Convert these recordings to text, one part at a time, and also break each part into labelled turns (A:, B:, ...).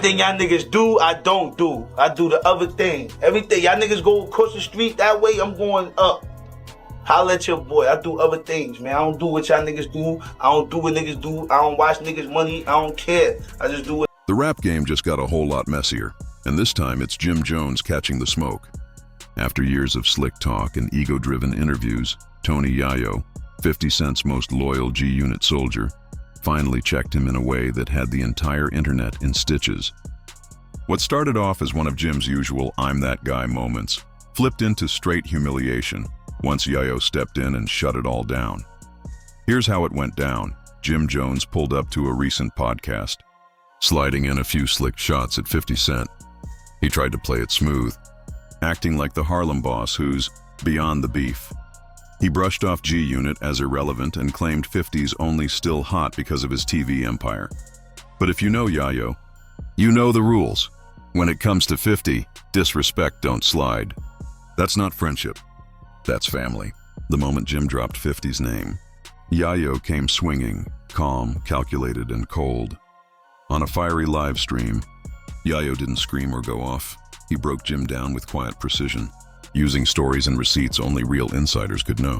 A: Everything y'all niggas do, I don't do. I do the other thing. Everything. Y'all niggas go across the street that way, I'm going up. Holla at your boy. I do other things, man. I don't do what y'all niggas do. I don't do what niggas do. I don't watch niggas' money. I don't care. I just do what.
B: The rap game just got a whole lot messier, and this time it's Jim Jones catching the smoke. After years of slick talk and ego-driven interviews, Tony Yayo, 50 Cent's most loyal G-Unit soldier, finally checked him in a way that had the entire internet in stitches. What started off as one of Jim's usual "I'm that guy" moments flipped into straight humiliation once Yayo stepped in and shut it all down. Here's how it went down. Jim Jones pulled up to a recent podcast, sliding in a few slick shots at 50 Cent. He tried to play it smooth, acting like the Harlem boss who's beyond the beef. He brushed off G-Unit as irrelevant and claimed 50's only still hot because of his TV empire. But if you know Yayo, you know the rules. When it comes to 50, disrespect don't slide. That's not friendship. That's family. The moment Jim dropped 50's name, Yayo came swinging, calm, calculated, and cold. On a fiery live stream, Yayo didn't scream or go off. He broke Jim down with quiet precision, using stories and receipts only real insiders could know.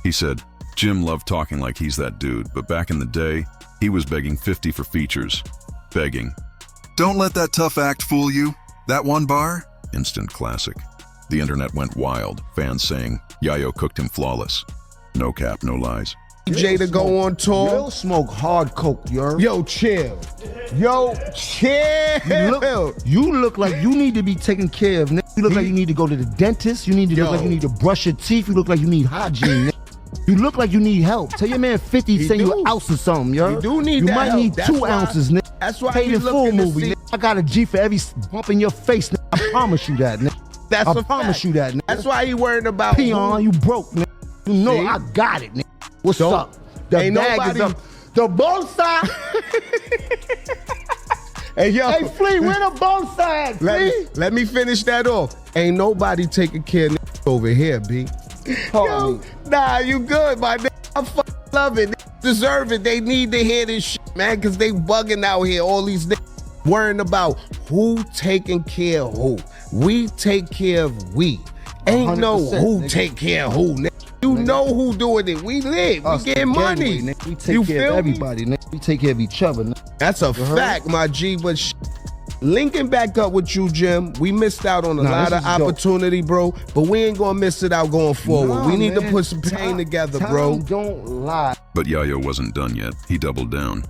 B: He said, Jim loved talking like he's that dude, but back in the day, he was begging 50 for features. Begging. Don't let that tough act fool you. That one bar? Instant classic. The internet went wild, fans saying Yayo cooked him flawless. No cap, no lies.
C: DJ to go on tour.
D: Yo, smoke hard coke, yo.
C: Yo, chill. Yo, chill.
D: You look like you need to be taken care of. You look like you need to go to the dentist. You need to look like you need to brush your teeth. You look like you need hygiene. You look like you need help. Tell your man 50 send you an ounce or something, yo.
C: You do need
D: you
C: that
D: might
C: help.
D: need
C: That's
D: 2
C: why-
D: ounces, nigga.
C: That's why
D: Paid
C: he's
D: in full
C: looking to
D: movie,
C: see-
D: nigga. I got a G for every bump in your face, nigga. I promise you that, nigga.
C: That's
D: I
C: a
D: promise
C: fact.
D: you that, nigga.
C: That's why he worried about
D: Peon, you broke, nigga. You know
C: See?
D: I got it, nigga. What's
C: Don't-
D: up? The
C: ain't
D: bag
C: nobody-
D: is up. The bolsa.
C: Hey, yo.
D: Hey, Flea, where the bolsa at, Flea?
C: Let me finish that off. Ain't nobody taking care of over here, B.
D: Pardon me.
C: Nah, you good, my nigga. I fucking love it. They deserve it. They need to hear this shit, man, because they bugging out here. All these niggas worrying about who taking care of who. We take care of we. Ain't no
D: 100%,
C: who
D: nigga.
C: take care of who, nigga. You know who doing it. We live.
D: Us,
C: We getting
D: the
C: money.
D: gangway, nigga. We take
C: You
D: care
C: feel
D: of
C: me?
D: everybody, nigga. We take care of each other, nigga.
C: That's a
D: heard?
C: fact, my G. But linking back up with you, Jim, we missed out on a
D: Nah,
C: lot
D: this
C: of
D: is dope.
C: opportunity, bro. But we ain't gonna miss it out going forward.
D: Nah,
C: we need to
D: man.
C: put some pain together, bro.
D: Time don't lie.
B: But Yayo wasn't done yet. He doubled down.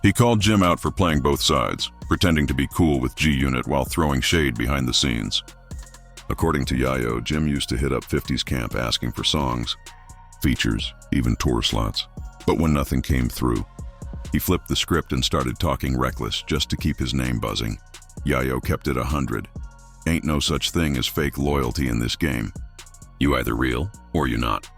B: He called Jim out for playing both sides, pretending to be cool with G-Unit while throwing shade behind the scenes. According to Yayo, Jim used to hit up 50's camp asking for songs, features, even tour slots. But when nothing came through, he flipped the script and started talking reckless just to keep his name buzzing. Yayo kept it 100. Ain't no such thing as fake loyalty in this game. You either real or you not.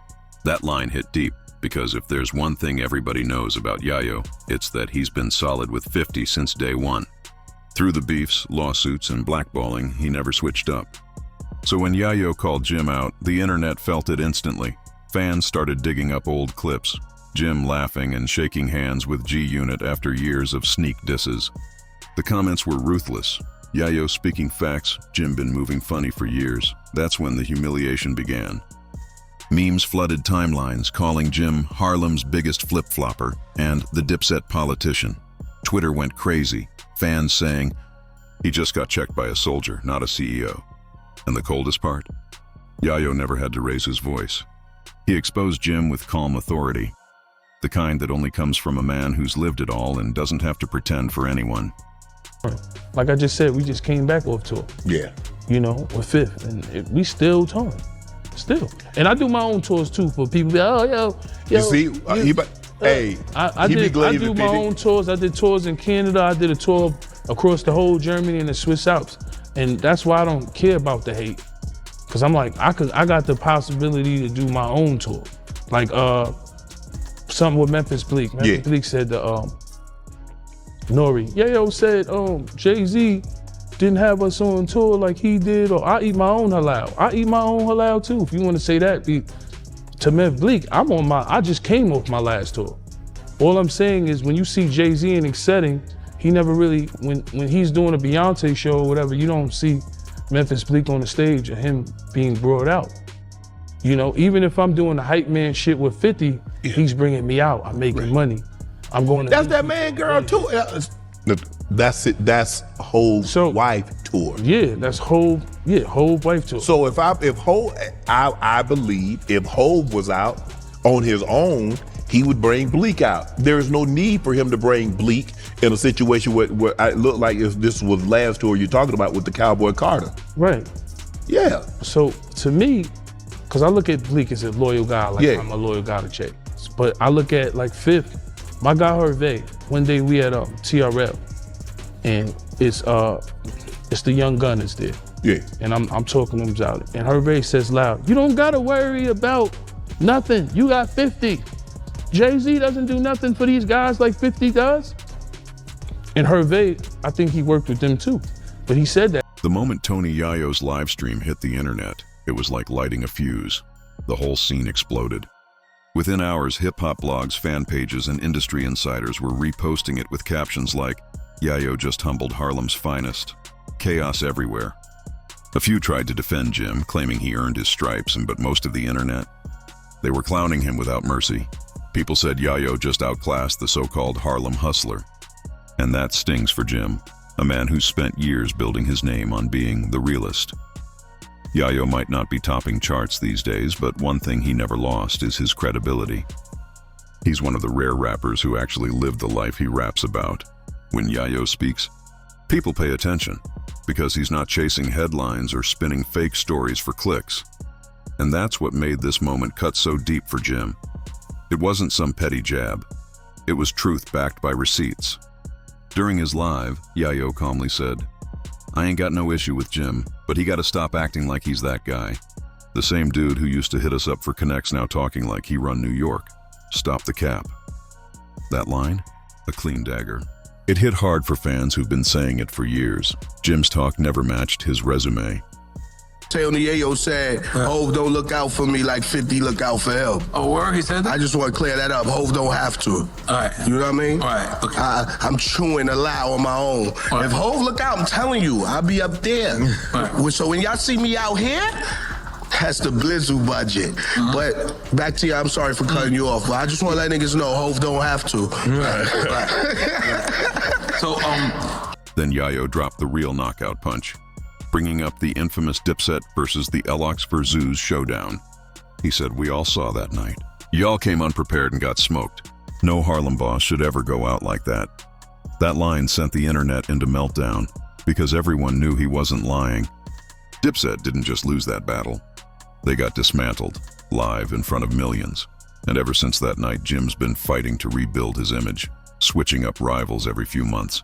B: That line hit deep, because if there's one thing everybody knows about Yayo, it's that he's been solid with 50 since day one. Through the beefs, lawsuits, and blackballing, he never switched up. So when Yayo called Jim out, the internet felt it instantly. Fans started digging up old clips, Jim laughing and shaking hands with G-Unit after years of sneak disses. The comments were ruthless. Yayo speaking facts, Jim been moving funny for years. That's when the humiliation began. Memes flooded timelines, calling Jim Harlem's biggest flip-flopper and the Dipset politician. Twitter went crazy, fans saying, he just got checked by a soldier, not a CEO. And the coldest part? Yayo never had to raise his voice. He exposed Jim with calm authority, the kind that only comes from a man who's lived it all and doesn't have to pretend for anyone.
E: Like I just said, we just came back off tour.
C: Yeah.
E: You know, with Fifth, and we still touring, still. And I do my own tours too for people. Be like, oh, yo.
F: You see, hey,
E: I
F: he be
E: do
F: glazing
E: my
F: 50.
E: own tours. I did tours in Canada. I did a tour across the whole Germany and the Swiss Alps, and that's why I don't care about the hate, cause I'm like, I got the possibility to do my own tour, like something with Memphis Bleak. Memphis Bleak said Nori. Yayo said Jay-Z didn't have us on tour like he did, or I eat my own halal. I eat my own halal too. If you want to say that, to Memphis Bleak, I just came off my last tour. All I'm saying is when you see Jay-Z in a setting, he never really, when he's doing a Beyonce show or whatever, you don't see Memphis Bleek on the stage or him being brought out. You know, even if I'm doing the hype man shit with 50, he's bringing me out. I'm making money. I'm going to—
F: That's that man girl too. That's it. That's Hov's wife tour.
E: Yeah, that's Hov wife tour.
F: So if Hov, I believe if Hov was out on his own, he would bring Bleek out. There is no need for him to bring Bleek in a situation where it looked like if this was last tour you're talking about with the Cowboy Carter.
E: Right.
F: Yeah.
E: So to me, because I look at Bleek as a loyal guy, like I'm a loyal guy to Jay. But I look at like Fifth, my guy Hervé, one day we at TRL, and it's the Young Gunners there.
F: Yeah.
E: And I'm talking to him about it. And Hervé says loud, "You don't gotta worry about nothing. You got 50. Jay-Z doesn't do nothing for these guys like 50 does." And Hervé, I think he worked with them too. But he said that.
B: The moment Tony Yayo's live stream hit the internet, it was like lighting a fuse. The whole scene exploded. Within hours, hip-hop blogs, fan pages, and industry insiders were reposting it with captions like, "Yayo just humbled Harlem's finest." Chaos everywhere. A few tried to defend Jim, claiming he earned his stripes, but most of the internet, they were clowning him without mercy. People said Yayo just outclassed the so-called Harlem hustler. And that stings for Jim, a man who spent years building his name on being the realest. Yayo might not be topping charts these days, but one thing he never lost is his credibility. He's one of the rare rappers who actually lived the life he raps about. When Yayo speaks, people pay attention, because he's not chasing headlines or spinning fake stories for clicks. And that's what made this moment cut so deep for Jim. It wasn't some petty jab. It was truth backed by receipts. During his live, Yayo calmly said, "I ain't got no issue with Jim, but he gotta stop acting like he's that guy. The same dude who used to hit us up for connects now talking like he run New York. Stop the cap." That line? A clean dagger. It hit hard for fans who've been saying it for years. Jim's talk never matched his resume.
G: Tony Yayo said, "Hov don't look out for me like 50 look out for him."
H: Oh, word? He said that?
G: I just want to clear that up. Hov don't have to.
H: All right.
G: You know what I mean?
H: All right, okay.
G: I'm chewing a lot on my own.
H: Right.
G: If Hov look out, I'm telling you, I'll be up there.
H: Right.
G: So when y'all see me out here, that's the Blizzle budget. But back to you, I'm sorry for cutting you off, but I just want to let niggas know Hov don't have to.
H: Right. So,
B: Then Yayo dropped the real knockout punch, bringing up the infamous Dipset versus the Elox vs. showdown. He said, "We all saw that night. Y'all came unprepared and got smoked. No Harlem boss should ever go out like that." That line sent the internet into meltdown because everyone knew he wasn't lying. Dipset didn't just lose that battle. They got dismantled, live in front of millions. And ever since that night, Jim's been fighting to rebuild his image, switching up rivals every few months.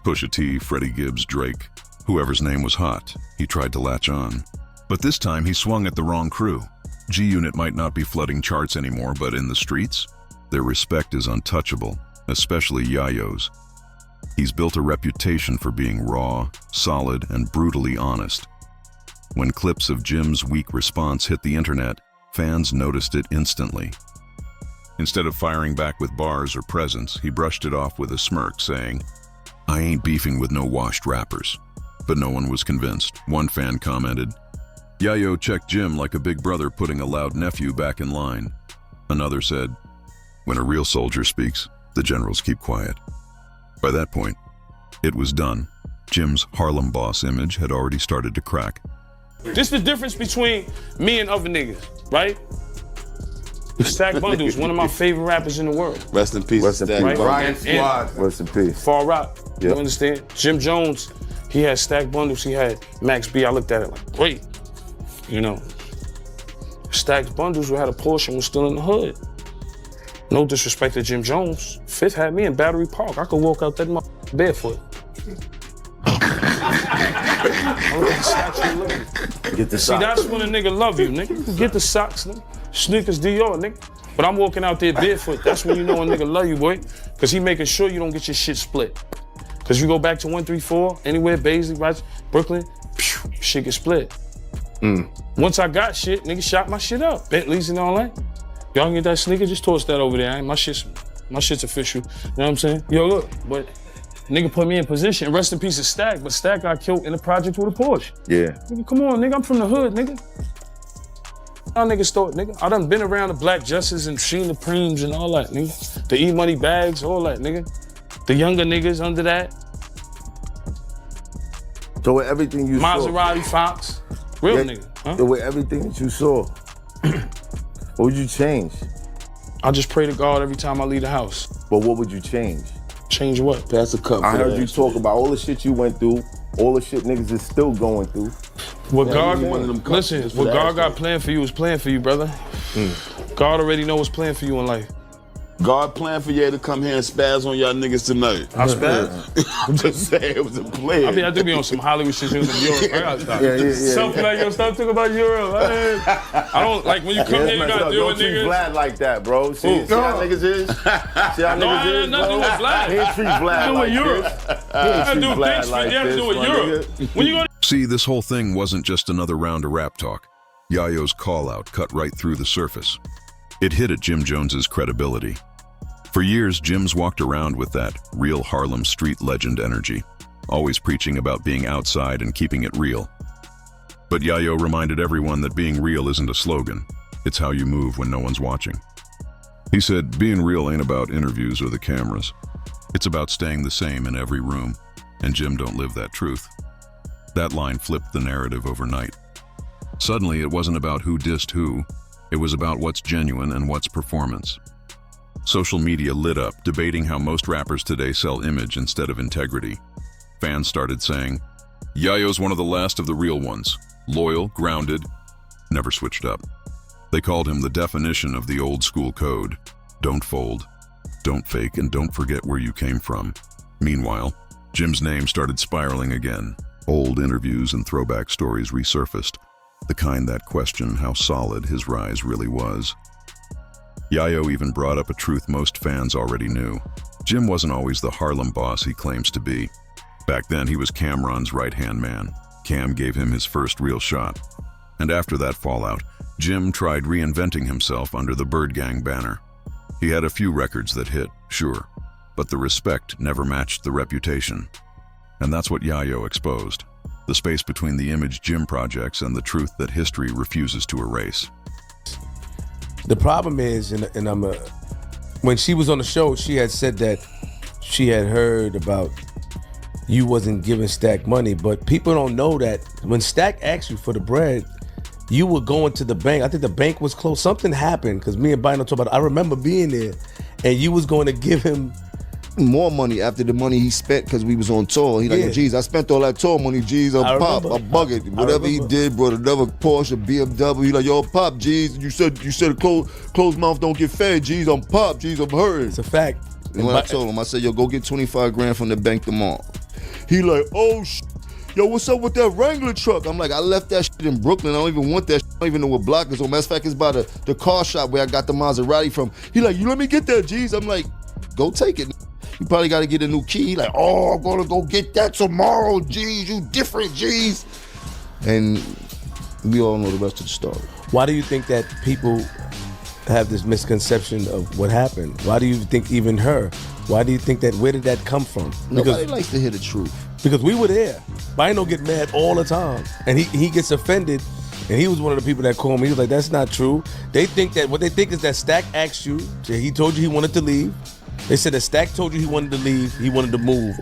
B: Pusha T, Freddie Gibbs, Drake, whoever's name was hot, he tried to latch on. But this time he swung at the wrong crew. G-Unit might not be flooding charts anymore, but in the streets, their respect is untouchable, especially Yayo's. He's built a reputation for being raw, solid, and brutally honest. When clips of Jim's weak response hit the internet, fans noticed it instantly. Instead of firing back with bars or presents, he brushed it off with a smirk, saying, "I ain't beefing with no washed rappers." But no one was convinced. One fan commented, "Yayo checked Jim like a big brother putting a loud nephew back in line." Another said, "When a real soldier speaks, the generals keep quiet." By that point, it was done. Jim's Harlem boss image had already started to crack.
E: This the difference between me and other niggas, right? Stack Bundles, one of my favorite rappers in the world.
I: Rest in peace.
J: Rest in peace.
E: Right?
J: Riot
E: Squad.
J: Rest in peace.
E: Far Rock, you
J: Yep.
E: understand? Jim Jones, he had Stack Bundles, he had Max B. I looked at it like, great, you know. Stack Bundles, we had a portion, was still in the hood. No disrespect to Jim Jones. Fifth had me in Battery Park. I could walk out that barefoot. I look at the statue of Liberty.
J: Get the
E: See,
J: socks.
E: that's when a nigga love you, nigga. Get the socks, nigga. Sneakers Dior, nigga. But I'm walking out there barefoot. That's when you know a nigga love you, boy. Cause he making sure you don't get your shit split. Cause you go back to 134, anywhere, Baisley, right, Brooklyn, phew, shit get split. Once I got shit, nigga shot my shit up. Bentleys and all that. Y'all can get that sneaker, just toss that over there. My shit's official. You know what I'm saying? Yo, look, but Nigga put me in position. Rest in peace of Stack, but Stack got killed in the project with a Porsche.
I: Yeah.
E: Nigga, come on, nigga, I'm from the hood, nigga. Y'all niggas thought, nigga. I done been around the Black Justice and seen the Preems and all that, nigga. The E-Money bags, all that, nigga. The younger niggas under that.
I: So with everything you
E: Maserati Fox. Real
I: saw,
E: nigga. Huh?
I: so with everything that you saw, what would you change?
E: I just pray to God every time I leave the house.
I: But what would you change?
E: Change what?
J: Pass the cup.
I: I heard you talk about all the shit you went through, all the shit niggas is still going through.
E: What God,
J: you one of them cups
E: listen,
J: just
E: what
J: for
E: God
J: that
E: got
J: shit.
E: planned for you is planned for you, brother. God already know what's planned for you in life.
J: God planned for you to come here and spaz on y'all niggas tonight.
E: I spaz?
J: I'm just saying, it was a plan.
E: I mean, I do be on some Hollywood shit in Europe. I gotta stop.
I: Yeah.
E: Something like, yo, stop talking about Europe. I don't, like, when you come here, you gotta deal with
I: Don't treat
E: niggas.
I: Vlad like that, bro. See how niggas is? See how
E: No, I
I: niggas
E: had
I: is,
E: nothing
I: bro?
E: with Vlad.
I: He ain't treat Vlad
E: Do
I: like
E: with Europe.
I: this.
E: I do
I: treat Vlad
E: things
I: like
E: you have to
I: this,
E: do with
I: my
E: Europe.
I: nigga.
E: When you go
B: See, this whole thing wasn't just another round of rap talk. Yayo's call-out cut right through the surface. It hit at Jim Jones's credibility. For years, Jim's walked around with that real Harlem street legend energy, always preaching about being outside and keeping it real. But Yayo reminded everyone that being real isn't a slogan. It's how you move when no one's watching. He said, being real ain't about interviews or the cameras. It's about staying the same in every room, and Jim don't live that truth. That line flipped the narrative overnight. Suddenly, it wasn't about who dissed who. It was about what's genuine and what's performance. Social media lit up, debating how most rappers today sell image instead of integrity. Fans started saying, Yayo's one of the last of the real ones. Loyal, grounded, never switched up. They called him the definition of the old school code. Don't fold, don't fake, and don't forget where you came from. Meanwhile, Jim's name started spiraling again. Old interviews and throwback stories resurfaced, the kind that question how solid his rise really was. Yayo even brought up a truth most fans already knew. Jim wasn't always the Harlem boss he claims to be. Back then, he was Cam'ron's right-hand man. Cam gave him his first real shot. And after that fallout, Jim tried reinventing himself under the Bird Gang banner. He had a few records that hit, sure, but the respect never matched the reputation. And that's what Yayo exposed. The space between the image Jim projects and the truth that history refuses to erase.
K: The problem is, when she was on the show, she had said that she had heard about you wasn't giving Stack money, but people don't know that when Stack asked you for the bread, you were going to the bank. I think the bank was closed. Something happened because me and Bino talked about it. I remember being there, and you was going to give him
L: more money after the money he spent because we was on tour. He like,
K: Yeah.
L: geez, I spent all that tour money, geez,
K: I
L: I'm Pop,
K: remember.
L: I bug it. Whatever he did, brought another Porsche, BMW. He like, yo, Pop, geez, you said a closed mouth don't get fed, geez, I'm Pop, geez, I'm hurting.
K: It's a fact.
L: And when I told him, I said, yo, go get 25 grand from the bank tomorrow. He like, oh, yo, what's up with that Wrangler truck? I'm like, I left that shit in Brooklyn. I don't even want that shit. I don't even know what block it's on. Matter of fact, it's by the car shop where I got the Maserati from. He like, you let me get that, geez. I'm like, go take it. You probably got to get a new key. He like, oh, I'm going to go get that tomorrow, geez. You different, geez. And we all know the rest of the story.
K: Why do you think that people have this misconception of what happened? Why do you think even her? Why do you think that? Where did that come from?
L: Nobody likes to hear the truth.
K: Because we were there. Bino get mad all the time, and he gets offended. And he was one of the people that called me. He was like, "That's not true." They think that what they think is that Stack asked you. He told you he wanted to leave. They said that Stack told you he wanted to leave. He wanted to move,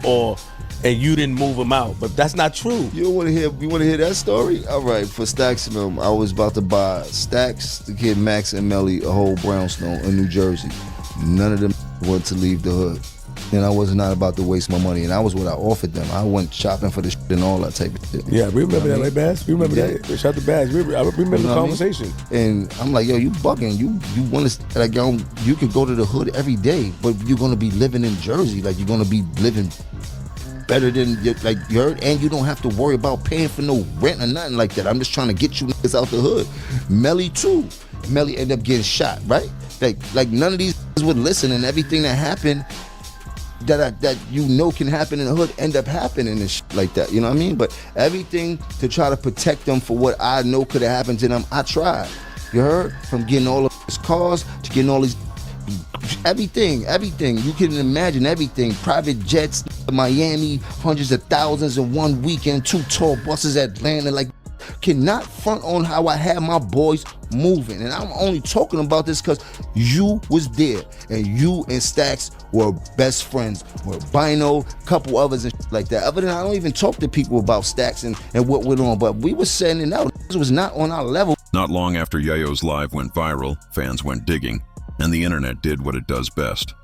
K: and you didn't move him out. But that's not true.
L: You want to hear that story? All right, for Stacks and them, I was about to buy Stacks, the kid Max and Melly, a whole brownstone in New Jersey. None of them wanted to leave the hood. And I was not about to waste my money. And I was what I offered them. I went shopping for the shit and all that type of shit.
K: Yeah, we remember that, right, Bass? We remember that. Shout out to Bass. I remember the conversation.
L: And I'm like, yo, you bugging. You want to, like, yo, you could go to the hood every day, but you're going to be living in Jersey. Like, you're going to be living better than, like, you heard? And you don't have to worry about paying for no rent or nothing like that. I'm just trying to get you niggas out the hood. Melly, too. Melly ended up getting shot, right? Like none of these would listen, and everything that happened that you know can happen in the hood end up happening and shit like that, you know what I mean? But everything to try to protect them for what I know could have happened to them, I tried. You heard? From getting all of his cars to getting all these, everything. You can imagine everything. Private jets, Miami, hundreds of thousands in one weekend, 2 tour buses at Atlanta. Like, cannot front on how I had my boys moving. And I'm only talking about this because you was there, and you and Stacks were best friends with Bino, couple others and like that. Other than I don't even talk to people about Stacks and what went on, but we were setting it out. This was not on our level.
B: Not long after Yayo's live went viral, fans went digging, and the internet did what it does best.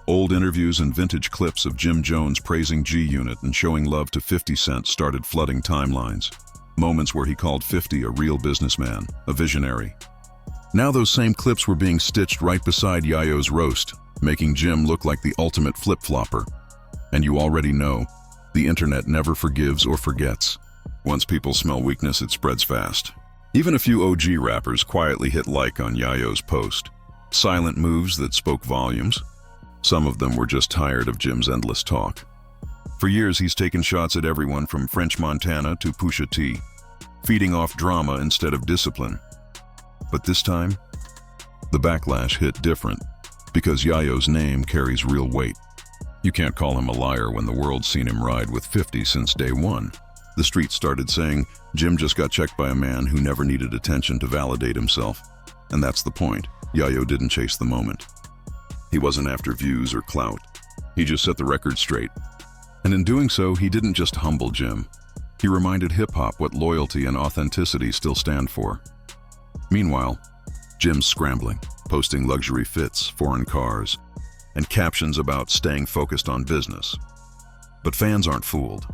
B: Old interviews and vintage clips of Jim Jones praising G-Unit and showing love to 50 Cent started flooding timelines. Moments where he called 50 a real businessman, a visionary. Now those same clips were being stitched right beside Yayo's roast, making Jim look like the ultimate flip-flopper. And you already know, the internet never forgives or forgets. Once people smell weakness, it spreads fast. Even a few OG rappers quietly hit like on Yayo's post. Silent moves that spoke volumes. Some of them were just tired of Jim's endless talk. For years, he's taken shots at everyone from French Montana to Pusha T, feeding off drama instead of discipline. But this time, the backlash hit different, because Yayo's name carries real weight. You can't call him a liar when the world's seen him ride with 50 since day one. The streets started saying, Jim just got checked by a man who never needed attention to validate himself. And that's the point. Yayo didn't chase the moment. He wasn't after views or clout. He just set the record straight. And in doing so, he didn't just humble Jim. He reminded hip-hop what loyalty and authenticity still stand for. Meanwhile, Jim's scrambling, posting luxury fits, foreign cars, and captions about staying focused on business. But fans aren't fooled.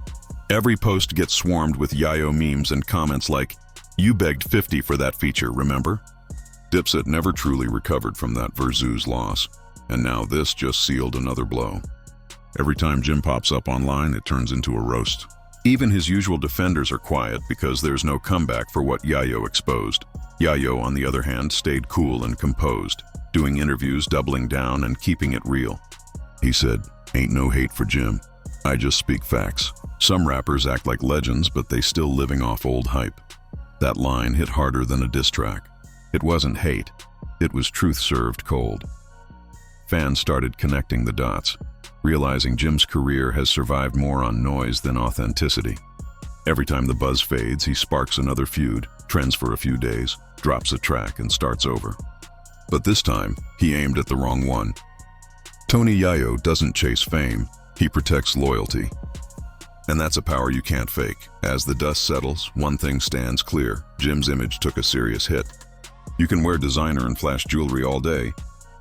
B: Every post gets swarmed with Yayo memes and comments like, "You begged 50 for that feature, remember?" Dipset never truly recovered from that Verzoos loss, and now this just sealed another blow. Every time Jim pops up online, it turns into a roast. Even his usual defenders are quiet because there's no comeback for what Yayo exposed. Yayo, on the other hand, stayed cool and composed, doing interviews, doubling down, and keeping it real. He said, "Ain't no hate for Jim. I just speak facts." Some rappers act like legends, but they still living off old hype. That line hit harder than a diss track. It wasn't hate. It was truth served cold. Fans started connecting the dots, realizing Jim's career has survived more on noise than authenticity. Every time the buzz fades, he sparks another feud, trends for a few days, drops a track, and starts over. But this time, he aimed at the wrong one. Tony Yayo doesn't chase fame, he protects loyalty. And that's a power you can't fake. As the dust settles, one thing stands clear. Jim's image took a serious hit. You can wear designer and flash jewelry all day,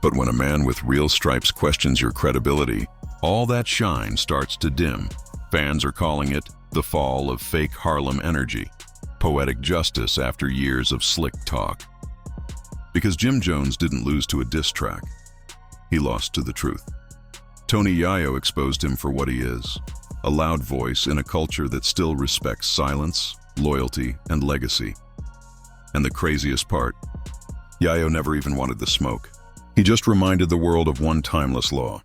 B: but when a man with real stripes questions your credibility, all that shine starts to dim. Fans are calling it the fall of fake Harlem energy, poetic justice after years of slick talk. Because Jim Jones didn't lose to a diss track, he lost to the truth. Tony Yayo exposed him for what he is, a loud voice in a culture that still respects silence, loyalty, and legacy. And the craziest part, Yayo never even wanted the smoke. He just reminded the world of one timeless law.